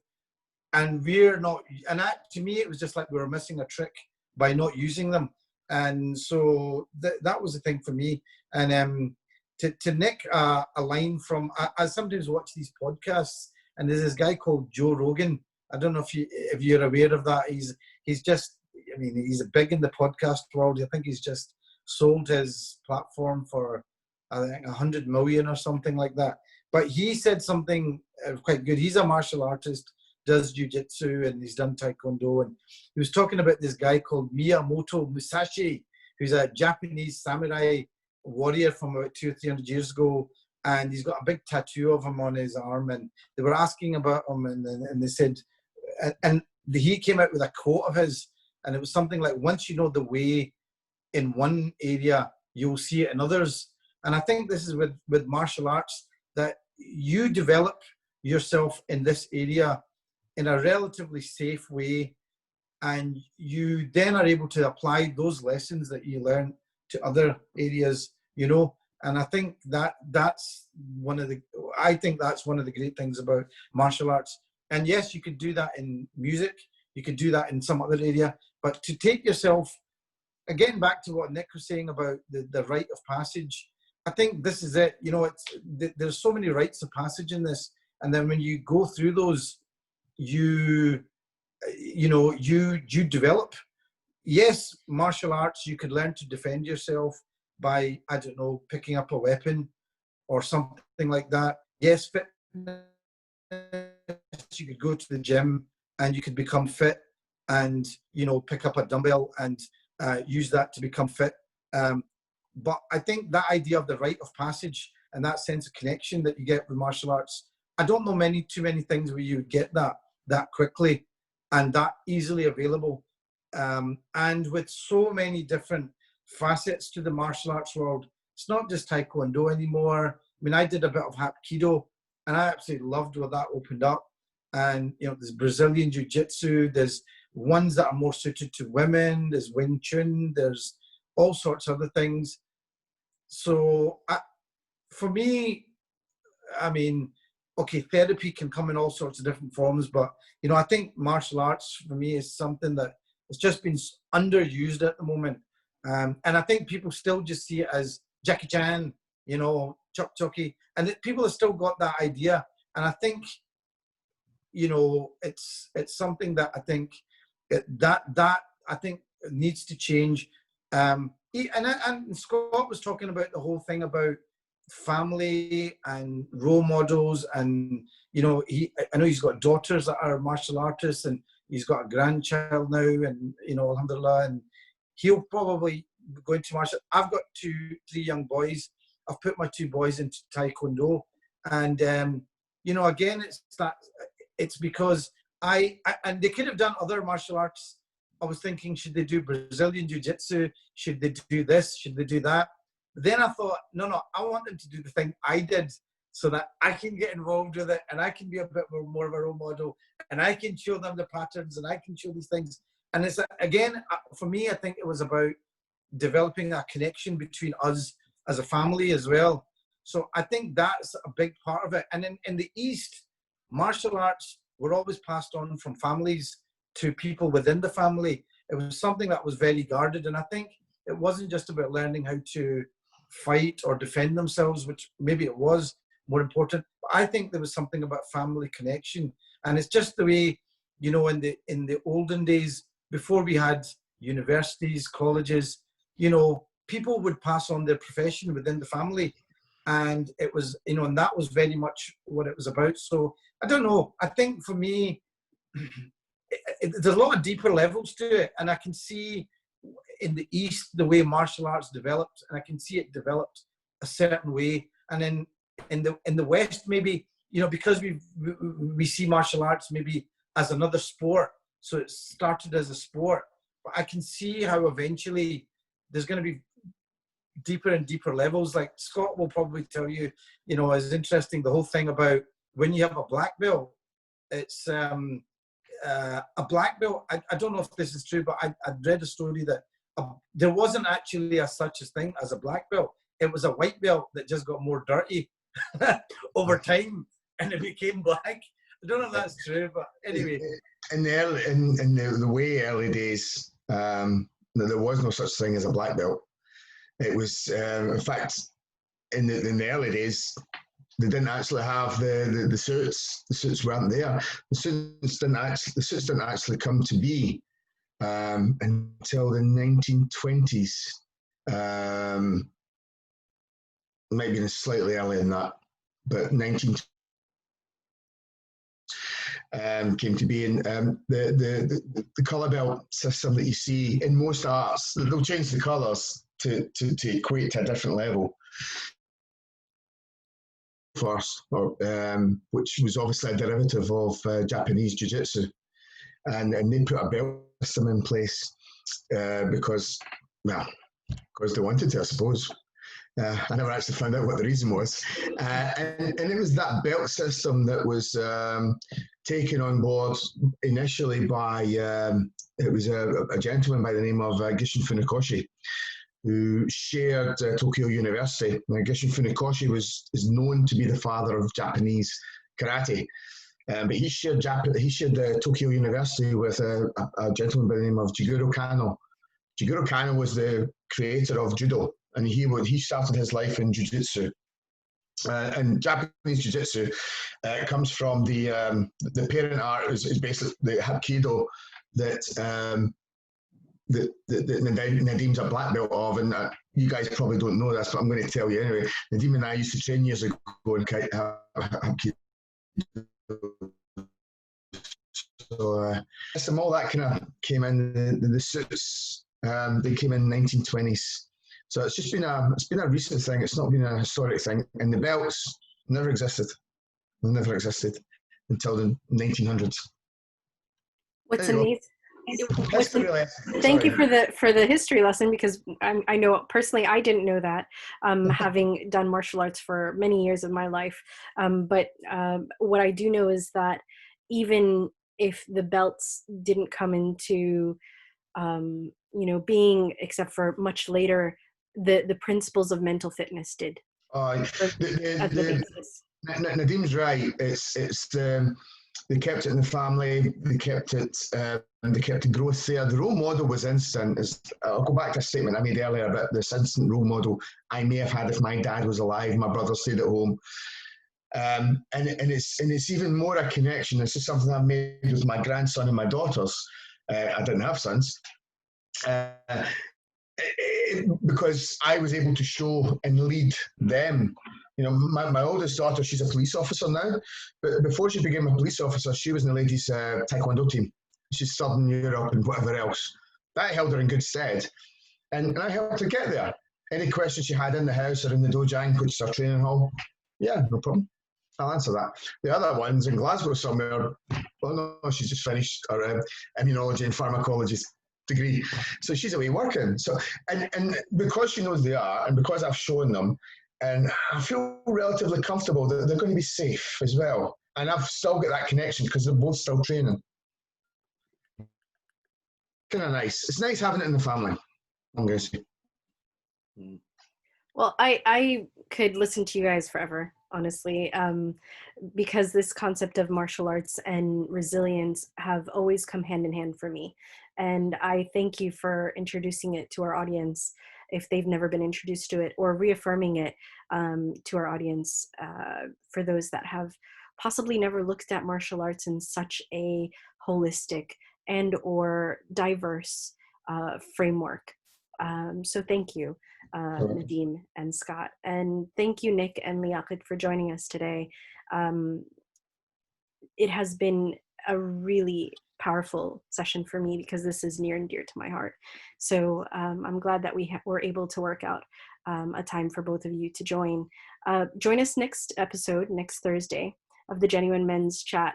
and we're not. And that, to me, it was just like we were missing a trick by not using them. And so that was the thing for me. And to nick a line from, I sometimes watch these podcasts, and there's this guy called Joe Rogan. I don't know if you're aware of that. He's just, I mean, he's big in the podcast world. I think he's just sold his platform for, I think, 100 million or something like that. But he said something quite good. He's a martial artist, does jiu-jitsu, and he's done taekwondo. And he was talking about this guy called Miyamoto Musashi, who's a Japanese samurai warrior from about 200 or 300 years ago. And he's got a big tattoo of him on his arm. And they were asking about him, and they said, and he came out with a quote of his, and it was something like, once you know the way in one area, you'll see it in others. And I think this is with martial arts, that you develop yourself in this area in a relatively safe way, and you then are able to apply those lessons that you learn to other areas, you know. And I think that's one of the great things about martial arts. And yes, you could do that in music, you could do that in some other area, but to take yourself, again, back to what Nick was saying about the rite of passage, I think this is it. You know, there's so many rites of passage in this, and then when you go through those, you develop. Yes, martial arts, you could learn to defend yourself by, I don't know, picking up a weapon or something like that. Yes, fitness, you could go to the gym and you could become fit and, you know, pick up a dumbbell and use that to become fit. But I think that idea of the rite of passage and that sense of connection that you get with martial arts, I don't know too many things where you would get that quickly and that easily available. And with so many different facets to the martial arts world, it's not just Taekwondo anymore. I mean, I did a bit of Hapkido, and I absolutely loved what that opened up. And, you know, there's Brazilian Jiu-Jitsu, there's ones that are more suited to women, there's Wing Chun, there's all sorts of other things. So for me, I mean, okay, therapy can come in all sorts of different forms, but, you know, I think martial arts for me is something that it's just been underused at the moment. And I think people still just see it as Jackie Chan, you know, Chuck Chucky, and people have still got that idea. And I think, you know, it's something that I think needs to change. And Scott was talking about the whole thing about family and role models, and, you know, I know he's got daughters that are martial artists, and he's got a grandchild now, and, you know, alhamdulillah, and he'll probably go into martial. I've got 3 young boys. I've put my 2 boys into Taekwondo, and you know, again, it's because and they could have done other martial arts. I was thinking, should they do Brazilian Jiu-Jitsu? Should they do this? Should they do that? But then I thought, no, I want them to do the thing I did, so that I can get involved with it, and I can be a bit more of a role model, and I can show them the patterns, and I can show these things. And it's, again, for me, I think it was about developing a connection between us as a family as well. So I think that's a big part of it. And in the East, martial arts were always passed on from families to people within the family. It was something that was very guarded. And I think it wasn't just about learning how to fight or defend themselves, which maybe it was more important. But I think there was something about family connection. And it's just the way, you know, in the olden days, before we had universities, colleges, you know, people would pass on their profession within the family. And it was, you know, and that was very much what it was about. So I don't know. I think for me, there's a lot of deeper levels to it. And I can see in the East the way martial arts developed, and I can see it developed a certain way. And then in the West, maybe, you know, because we see martial arts maybe as another sport. So it started as a sport. But I can see how eventually there's going to be deeper and deeper levels. Like Scott will probably tell you, you know, it's interesting, the whole thing about when you have a black belt, it's a black belt. I don't know if this is true, but I read a story that there wasn't actually such a thing as a black belt. It was a white belt that just got more dirty over time, and it became black. I don't know if that's true, but anyway. In the way early days, there was no such thing as a black belt. It was, in fact, in the early days, they didn't actually have the suits. The suits weren't there. The suits didn't actually come to be until the 1920s. Maybe slightly earlier than that, but 19 came to be in the colour belt system that you see in most arts. They'll change the colours to equate to a different level. First, which was obviously a derivative of Japanese jiu-jitsu, and they put a belt system in place because they wanted to, I suppose. I never actually found out what the reason was. And it was that belt system that was taken on board initially by, it was a gentleman by the name of Gishin Funakoshi, who shared Tokyo University. Now, Gishin Funakoshi is known to be the father of Japanese karate. But he shared Tokyo University with a gentleman by the name of Jigoro Kano. Jigoro Kano was the creator of judo, and he started his life in jiu-jitsu. And Japanese jiu-jitsu comes from the parent art is basically the Hapkido that Nadim's a black belt of, and you guys probably don't know this, but I'm going to tell you anyway. Nadim and I used to train years ago in Hapkido. So all that kind of came in. The suits they came in 1920s. So it's just been a recent thing. It's not been a historic thing. And the belts never existed. They never existed until the 1900s. What's amazing? Thank you Sorry. for the history lesson, because I know personally I didn't know that, having done martial arts for many years of my life. But what I do know is that even if the belts didn't come into being, except for much later, the principles of mental fitness did. Nadim's right. It's they kept it in the family. They kept it. They kept the growth there. The role model was instant. I'll go back to a statement I made earlier about this instant role model I may have had if my dad was alive. My brother stayed at home. And it's even more a connection. This is something I've made with my grandson and my daughters. I didn't have sons. Because I was able to show and lead them. My oldest daughter, she's a police officer now, but before she became a police officer, she was in the ladies' taekwondo team. She's Southern Europe and whatever else. That held her in good stead. And I helped her get there. Any questions she had in the house or in the dojang, which is our training hall, yeah, no problem. I'll answer that. The other one's in Glasgow somewhere. Well, no, she's just finished her immunology and pharmacology degree. So she's away working. So and because she knows they are, and because I've shown them, and I feel relatively comfortable that they're going to be safe as well. And I've still got that connection because they're both still training. Kind of nice. It's nice having it in the family, I'm going to say. Well, I could listen to you guys forever, honestly, because this concept of martial arts and resilience have always come hand in hand for me. And I thank you for introducing it to our audience if they've never been introduced to it, or reaffirming it to our audience for those that have possibly never looked at martial arts in such a holistic and or diverse framework. So thank you, Nadim and Scott. And thank you, Nick and Liaqat, for joining us today. It has been a really powerful session for me because this is near and dear to my heart. So I'm glad that we were able to work out a time for both of you to join. Join us next episode, next Thursday, of the Genuine Men's Chat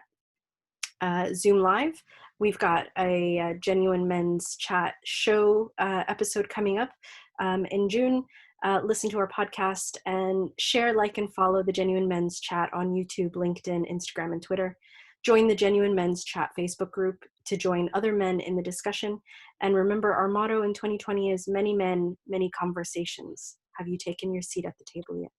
Zoom Live. We've got a Genuine Men's Chat show episode coming up in June. Listen to our podcast and share, like, and follow the Genuine Men's Chat on YouTube, LinkedIn, Instagram, and Twitter. Join the Genuine Men's Chat Facebook group to join other men in the discussion. And remember, our motto in 2020 is many men, many conversations. Have you taken your seat at the table yet?